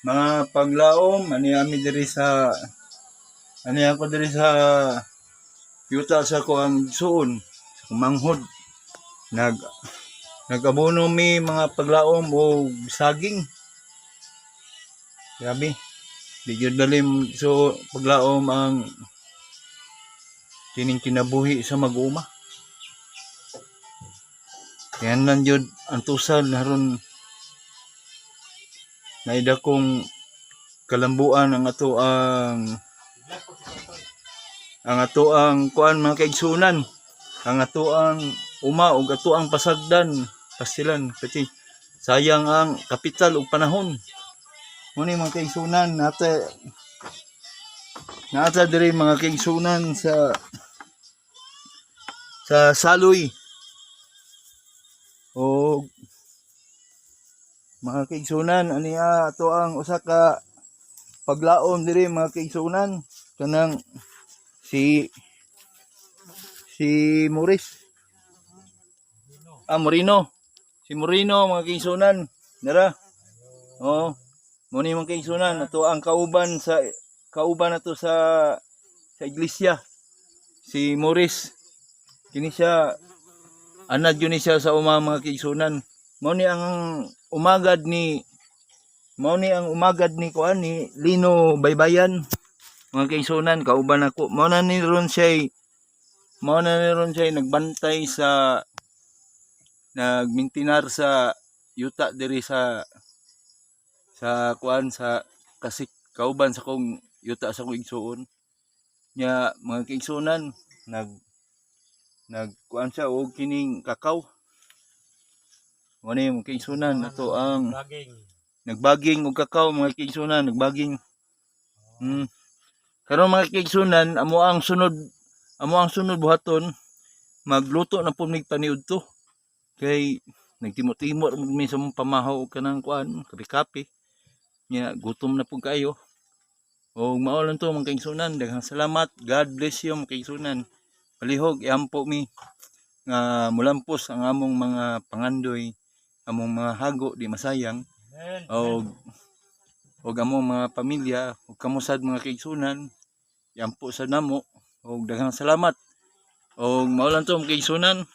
mga paglaom ani diri sa ani ako diri sa yuta sa ko ang suon manghod nagabono mi mga paglaom o saging. Grabe, di gyud dalim so paglaom ang kining kinabuhi sa mag-uma. Yan lang jud ang tusan haron naida kong kalambuan ang ato ang kuan mga kaigsunan, ang ato ang uma ug ato ang pasagdan pastilan kasi sayang ang kapital ug panahon. Muni mga kaigsunan nata diri mga kaigsunan sa Saloy o mga kaigsunan aniya ato ang usa ka paglaom diri mga kaigsunan kanang si Moreno mga kaigsunan dara muni mga kaigsunan ato ang kauban nato sa iglesia si Morris kini siya anad yun siya sa mga kaigsunan. Mao ni ang umagad ni kuan ni Lino Baybayan mga kaigsunan kauban ako. Mao na ni ron siya nagbantay sa nagmintinar sa yuta diri sa kuan sa kasik kauban sa kong yuta sa kong igsuon nya mga kaigsunan nagkuan siya og kining kakaw. Mo ni mga kaigsunan ato ang nagbaging og kakaw mga kaigsunan nagbaging. Karon mga kaigsunan amo ang sunod buhaton magluto na pud mig paniudto kay nagtimo-timo mi sa mong pamahaw og kanang kuan kape-kape nya gutom na pud kayo. Og mao lang to mga kaigsunan, daghang salamat. God bless you mga kaigsunan. Palihog iampo mi nga mulampos ang among mga pangandoy, among mga hago di masayang og among mga pamilya ug kamusad mga kaigsunan iampo sa namo og daghang salamat. Og mao lang to mga kaigsunan.